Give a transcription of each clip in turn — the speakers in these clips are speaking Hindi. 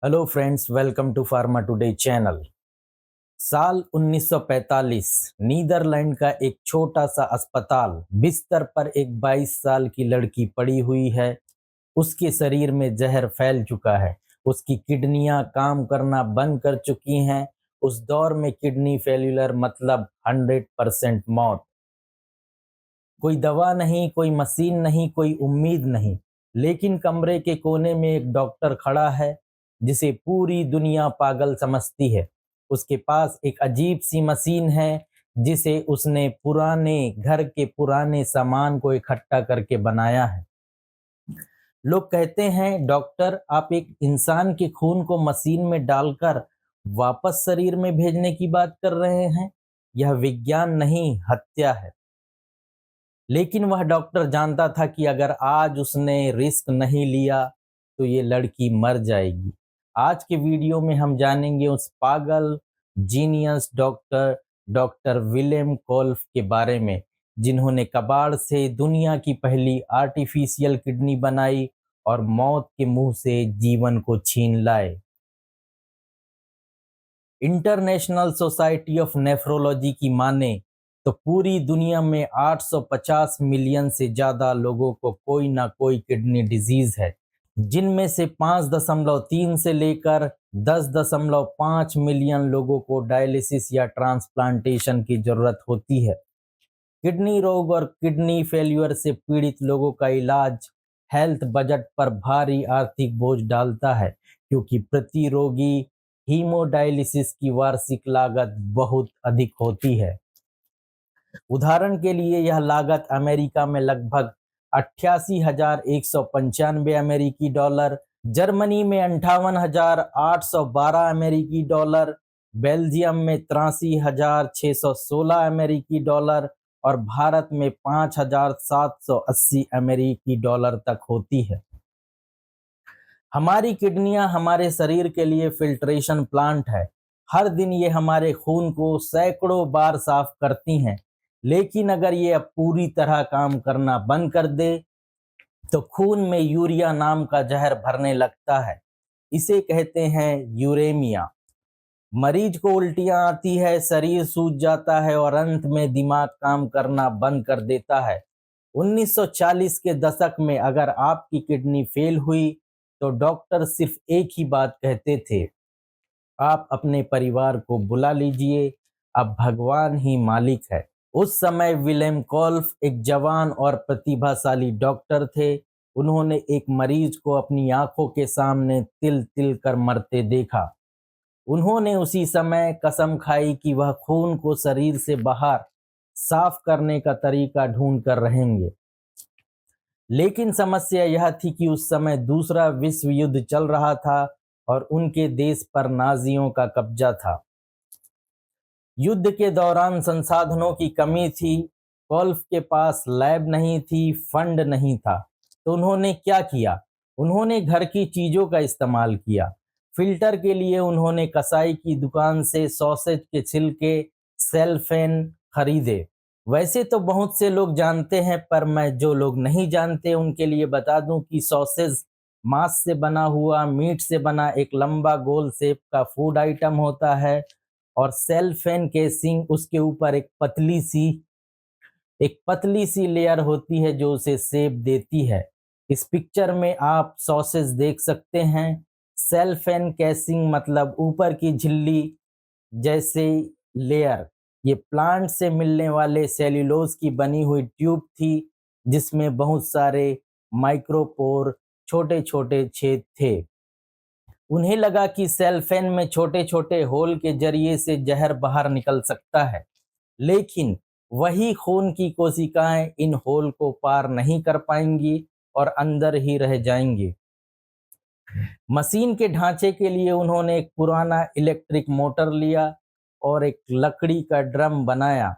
Hello friends, welcome to pharma today channel. साल 1945 नीदरलैंड का एक छोटा सा अस्पताल, बिस्तर पर एक 22 साल की लड़की पड़ी हुई है। उसके शरीर में जहर फैल चुका है। उसकी किडनियां काम करना बंद कर चुकी हैं। उस दौर में किडनी फेल्यूलर मतलब 100% मौत। कोई दवा नहीं, कोई मशीन नहीं, कोई उम्मीद नहीं। लेकिन कमरे के कोने में एक डॉक्टर खड़ा है जिसे पूरी दुनिया पागल समझती है। उसके पास एक अजीब सी मशीन है जिसे उसने पुराने घर के पुराने सामान को इकट्ठा करके बनाया है। लोग कहते हैं, डॉक्टर आप एक इंसान के खून को मशीन में डालकर वापस शरीर में भेजने की बात कर रहे हैं। यह विज्ञान नहीं, हत्या है। लेकिन वह डॉक्टर जानता था कि अगर आज उसने रिस्क नहीं लिया तो ये लड़की मर जाएगी। आज के वीडियो में हम जानेंगे उस पागल जीनियस डॉक्टर डॉक्टर विलेम कोल्फ के बारे में, जिन्होंने कबाड़ से दुनिया की पहली आर्टिफिशियल किडनी बनाई और मौत के मुंह से जीवन को छीन लाए। इंटरनेशनल सोसाइटी ऑफ नेफ्रोलॉजी की माने तो पूरी दुनिया में 850 मिलियन से ज़्यादा लोगों को कोई ना कोई किडनी डिजीज है, जिनमें से 5.3 से लेकर 10.5 मिलियन लोगों को डायलिसिस या ट्रांसप्लांटेशन की जरूरत होती है। किडनी रोग और किडनी फेल्यूर से पीड़ित लोगों का इलाज हेल्थ बजट पर भारी आर्थिक बोझ डालता है, क्योंकि प्रति रोगी हीमोडायलिसिस की वार्षिक लागत बहुत अधिक होती है। उदाहरण के लिए यह लागत अमेरिका में लगभग 88,195 अमेरिकी डॉलर, जर्मनी में 58,812 अमेरिकी डॉलर, बेल्जियम में 83,616 अमेरिकी डॉलर और भारत में 5,780 अमेरिकी डॉलर तक होती है। हमारी किडनियां हमारे शरीर के लिए फिल्ट्रेशन प्लांट है। हर दिन ये हमारे खून को सैकड़ों बार साफ करती हैं। लेकिन अगर ये अब पूरी तरह काम करना बंद कर दे तो खून में यूरिया नाम का जहर भरने लगता है। इसे कहते हैं यूरेमिया। मरीज को उल्टियां आती है, शरीर सूज जाता है और अंत में दिमाग काम करना बंद कर देता है। 1940 के दशक में अगर आपकी किडनी फेल हुई तो डॉक्टर सिर्फ एक ही बात कहते थे, आप अपने परिवार को बुला लीजिए, अब भगवान ही मालिक है। उस समय विलेम कोल्फ एक जवान और प्रतिभाशाली डॉक्टर थे। उन्होंने एक मरीज को अपनी आंखों के सामने तिल तिल कर मरते देखा। उन्होंने उसी समय कसम खाई कि वह खून को शरीर से बाहर साफ करने का तरीका ढूंढ कर रहेंगे। लेकिन समस्या यह थी कि उस समय दूसरा विश्व युद्ध चल रहा था और उनके देश पर नाजियों का कब्जा था। युद्ध के दौरान संसाधनों की कमी थी। कोल्फ के पास लैब नहीं थी, फंड नहीं था। तो उन्होंने क्या किया? उन्होंने घर की चीजों का इस्तेमाल किया। फिल्टर के लिए उन्होंने कसाई की दुकान से सॉसेज के छिलके, सेल्फेन खरीदे। वैसे तो बहुत से लोग जानते हैं, पर मैं जो लोग नहीं जानते उनके लिए बता दूं कि सॉसेज मांस से बना हुआ, मीट से बना एक लंबा गोल शेप का फूड आइटम होता है और सेल्फेन केसिंग उसके ऊपर एक पतली सी लेयर होती है जो उसे शेप देती है। इस पिक्चर में आप सॉसेज देख सकते हैं। सेल्फेन केसिंग मतलब ऊपर की झिल्ली जैसे लेयर। ये प्लांट से मिलने वाले सेल्यूलोज की बनी हुई ट्यूब थी जिसमें बहुत सारे माइक्रोपोर, छोटे छोटे छेद थे। उन्हें लगा कि सेल्फेन में छोटे छोटे होल के जरिए से जहर बाहर निकल सकता है, लेकिन वही खून की कोशिकाएं इन होल को पार नहीं कर पाएंगी और अंदर ही रह जाएंगी। मशीन के ढांचे के लिए उन्होंने एक पुराना इलेक्ट्रिक मोटर लिया और एक लकड़ी का ड्रम बनाया।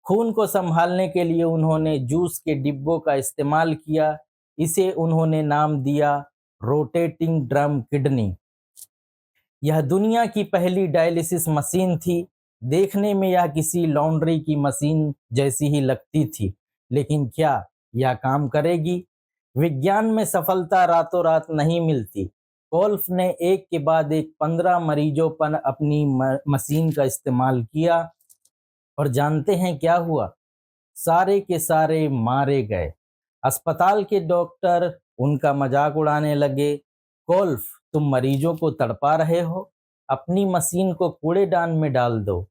खून को संभालने के लिए उन्होंने जूस के डिब्बों का इस्तेमाल किया। इसे उन्होंने नाम दिया रोटेटिंग ड्रम किडनी। यह दुनिया की पहली डायलिसिस मशीन थी। देखने में यह किसी लॉन्ड्री की मशीन जैसी ही लगती थी, लेकिन क्या यह काम करेगी? विज्ञान में सफलता रातों रात नहीं मिलती। कोल्फ ने एक के बाद एक 15 मरीजों पर अपनी मशीन का इस्तेमाल किया और जानते हैं क्या हुआ? सारे के सारे मारे गए। अस्पताल के डॉक्टर उनका मजाक उड़ाने लगे। कोल्फ, तुम मरीजों को तड़पा रहे हो, अपनी मशीन को कूड़ेदान में डाल दो।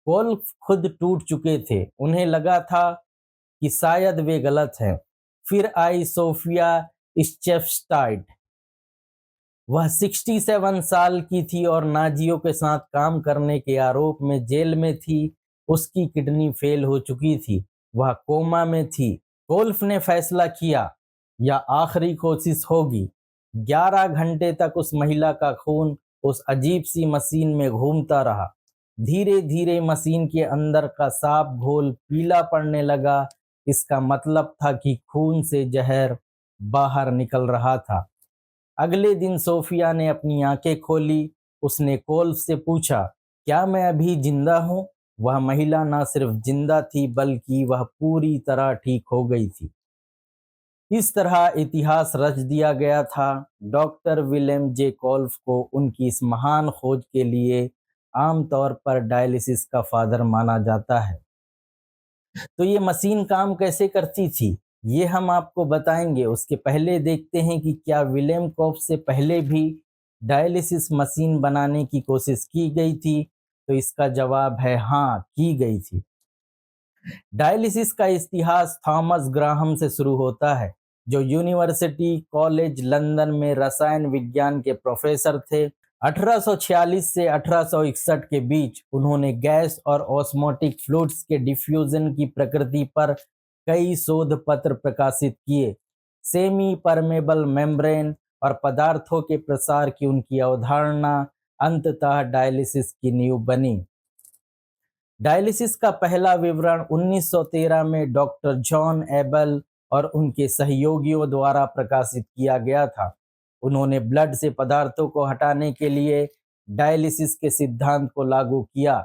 कोल्फ खुद टूट चुके थे, उन्हें लगा था कि शायद वे गलत हैं। फिर आई सोफिया स्चेफस्टाइड। वह 67 साल की थी और नाजियों के साथ काम करने के आरोप में जेल में थी। उसकी किडनी फेल हो चुकी थी, वह कोमा में थी। कोल्फ ने फैसला किया, यह आखिरी कोशिश होगी। 11 घंटे तक उस महिला का खून उस अजीब सी मशीन में घूमता रहा। धीरे धीरे मशीन के अंदर का साफ घोल पीला पड़ने लगा। इसका मतलब था कि खून से जहर बाहर निकल रहा था। अगले दिन सोफिया ने अपनी आंखें खोली। उसने कोल्फ से पूछा, क्या मैं अभी जिंदा हूँ? वह महिला न सिर्फ जिंदा थी बल्कि वह पूरी तरह ठीक हो गई थी। इस तरह इतिहास रच दिया गया था। डॉक्टर विलियम जे कोल्फ को उनकी इस महान खोज के लिए आमतौर पर डायलिसिस का फादर माना जाता है। तो ये मशीन काम कैसे करती थी, ये हम आपको बताएंगे। उसके पहले देखते हैं कि क्या विलियम कोल्फ से पहले भी डायलिसिस मशीन बनाने की कोशिश की गई थी। तो इसका जवाब है हाँ, की गई थी। डायलिसिस का इतिहास थॉमस ग्राहम से शुरू होता है, जो यूनिवर्सिटी कॉलेज लंदन में रसायन विज्ञान के प्रोफेसर थे। 1846 से 1861 के बीच उन्होंने गैस और ऑस्मोटिक फ्लूइड्स के डिफ्यूजन की प्रकृति पर कई शोध पत्र प्रकाशित किए। सेमी परमेबल मेम्ब्रेन और पदार्थों के प्रसार की उनकी अवधारणा अंततः डायलिसिस की नींव बनी। डायलिसिस का पहला विवरण 1913 में डॉक्टर जॉन एबल और उनके सहयोगियों द्वारा प्रकाशित किया गया था। उन्होंने ब्लड से पदार्थों को हटाने के लिए डायलिसिस के सिद्धांत को लागू किया।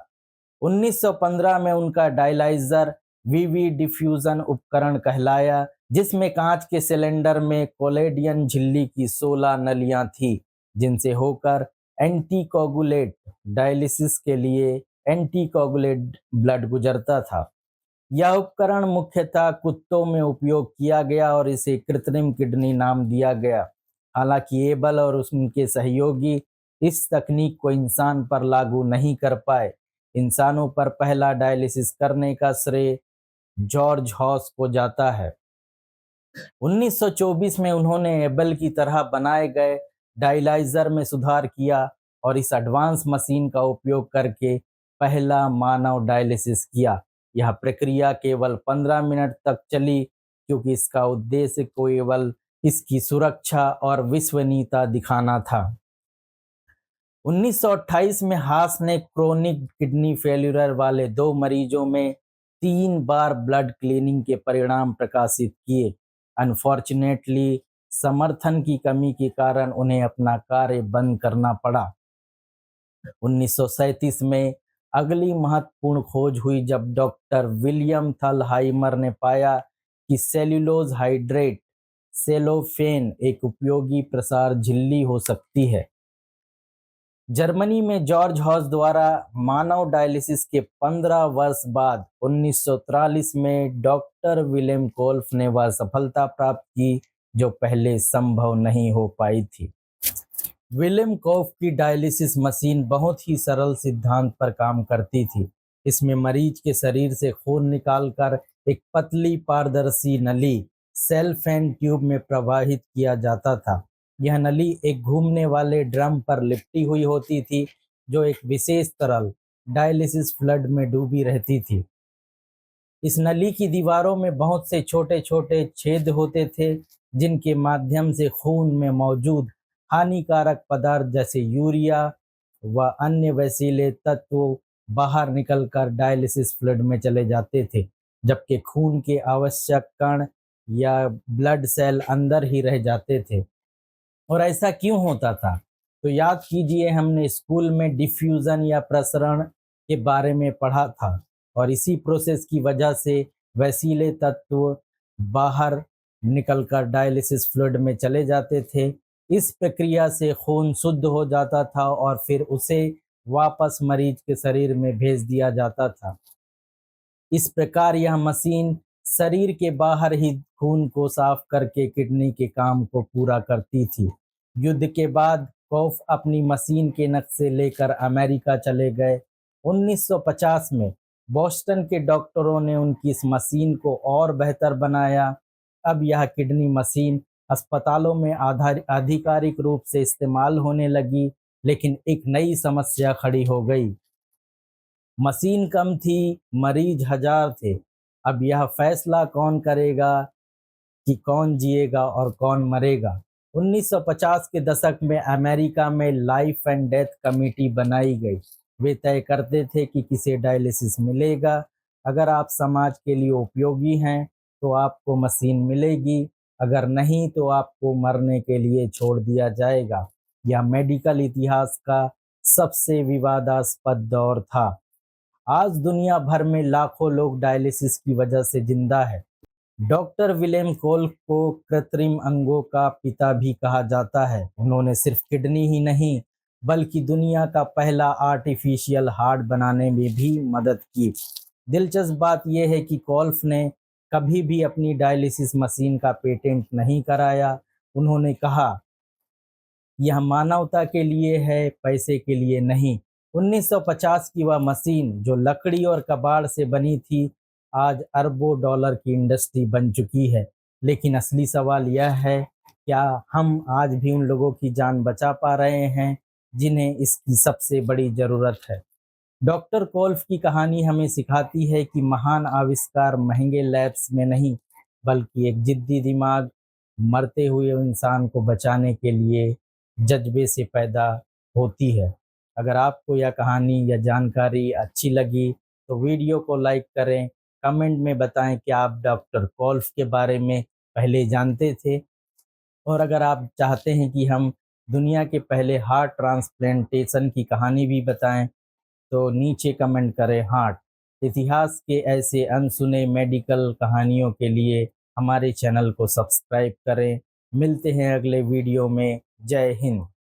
1915 में उनका डायलाइजर वीवी डिफ्यूजन उपकरण कहलाया, जिसमें कांच के सिलेंडर में कोलेडियन झिल्ली की 16 नलियां थी, जिनसे होकर एंटीकोगुलेट डायलिसिस के लिए एंटीकोगुलेट ब्लड गुजरता था। यह उपकरण मुख्यतः कुत्तों में उपयोग किया गया और इसे कृत्रिम किडनी नाम दिया गया। हालांकि एबल और उनके सहयोगी इस तकनीक को इंसान पर लागू नहीं कर पाए। इंसानों पर पहला डायलिसिस करने का श्रेय जॉर्ज हॉस को जाता है। 1924 में उन्होंने एबल की तरह बनाए गए डायलाइजर में सुधार किया और इस एडवांस मशीन का उपयोग करके पहला मानव डायलिसिस किया। यह प्रक्रिया केवल 15 मिनट तक चली, क्योंकि इसका उद्देश्य केवल इसकी सुरक्षा और विश्वसनीयता दिखाना था। 1928 में हास ने क्रोनिक किडनी फेल्यूर वाले 2 मरीजों में 3 बार ब्लड क्लीनिंग के परिणाम प्रकाशित किए। अनफॉर्चुनेटली समर्थन की कमी के कारण उन्हें अपना कार्य बंद करना पड़ा। 1937 में अगली महत्वपूर्ण खोज हुई, जब डॉक्टर विलियम थलहाइमर ने पाया कि सेल्यूलोज हाइड्रेट सेलोफेन एक उपयोगी प्रसार झिल्ली हो सकती है। जर्मनी में जॉर्ज हॉस द्वारा मानव डायलिसिस के 15 वर्ष बाद 1943 में डॉक्टर विलियम कोल्फ ने वह सफलता प्राप्त की जो पहले संभव नहीं हो पाई थी। विलियम कोल्फ की डायलिसिस मशीन बहुत ही सरल सिद्धांत पर काम करती थी। इसमें मरीज के शरीर से खून निकालकर एक पतली पारदर्शी नली सेल्फेन ट्यूब में प्रवाहित किया जाता था। यह नली एक घूमने वाले ड्रम पर लिपटी हुई होती थी, जो एक विशेष तरल डायलिसिस फ्लड में डूबी रहती थी। इस नली की दीवारों में बहुत से छोटे छोटे छेद होते थे, जिनके माध्यम से खून में मौजूद हानिकारक पदार्थ जैसे यूरिया व अन्य वसीले तत्व बाहर निकलकर डायलिसिस फ्लूइड में चले जाते थे, जबकि खून के आवश्यक कण या ब्लड सेल अंदर ही रह जाते थे। और ऐसा क्यों होता था? तो याद कीजिए, हमने स्कूल में डिफ्यूजन या प्रसरण के बारे में पढ़ा था, और इसी प्रोसेस की वजह से वसीले तत्व बाहर निकलकर डायलिसिस फ्लूइड में चले जाते थे। इस प्रक्रिया से खून शुद्ध हो जाता था और फिर उसे वापस मरीज के शरीर में भेज दिया जाता था। इस प्रकार यह मशीन शरीर के बाहर ही खून को साफ करके किडनी के काम को पूरा करती थी। युद्ध के बाद कौफ अपनी मशीन के नक्शे लेकर अमेरिका चले गए। 1950 में बोस्टन के डॉक्टरों ने उनकी इस मशीन को और बेहतर बनाया। अब यह किडनी मशीन अस्पतालों में आधिकारिक रूप से इस्तेमाल होने लगी, लेकिन एक नई समस्या खड़ी हो गई। मशीन कम थी, मरीज हजार थे। अब यह फैसला कौन करेगा कि कौन जिएगा और कौन मरेगा? 1950 के दशक में अमेरिका में लाइफ एंड डेथ कमेटी बनाई गई। वे तय करते थे कि किसे डायलिसिस मिलेगा। अगर आप समाज के लिए उपयोगी हैं तो आपको मशीन मिलेगी, अगर नहीं तो आपको मरने के लिए छोड़ दिया जाएगा। यह मेडिकल इतिहास का सबसे विवादास्पद दौर था। आज दुनिया भर में लाखों लोग डायलिसिस की वजह से जिंदा है। डॉक्टर विलियम कोल्फ को कृत्रिम अंगों का पिता भी कहा जाता है। उन्होंने सिर्फ किडनी ही नहीं बल्कि दुनिया का पहला आर्टिफिशियल हार्ट बनाने में भी मदद की। दिलचस्प बात यह है कि कोल्फ ने कभी भी अपनी डायलिसिस मशीन का पेटेंट नहीं कराया। उन्होंने कहा, यह मानवता के लिए है, पैसे के लिए नहीं। 1950 की वह मशीन जो लकड़ी और कबाड़ से बनी थी, आज अरबों डॉलर की इंडस्ट्री बन चुकी है। लेकिन असली सवाल यह है, क्या हम आज भी उन लोगों की जान बचा पा रहे हैं जिन्हें इसकी सबसे बड़ी ज़रूरत है? डॉक्टर कोल्फ की कहानी हमें सिखाती है कि महान आविष्कार महंगे लैब्स में नहीं, बल्कि एक जिद्दी दिमाग, मरते हुए इंसान को बचाने के लिए जज्बे से पैदा होती है। अगर आपको यह कहानी या जानकारी अच्छी लगी तो वीडियो को लाइक करें, कमेंट में बताएं कि आप डॉक्टर कोल्फ के बारे में पहले जानते थे, और अगर आप चाहते हैं कि हम दुनिया के पहले हार्ट ट्रांसप्लांटेशन की कहानी भी बताएं तो नीचे कमेंट करें हार्ट। इतिहास के ऐसे अनसुने मेडिकल कहानियों के लिए हमारे चैनल को सब्सक्राइब करें। मिलते हैं अगले वीडियो में। जय हिंद।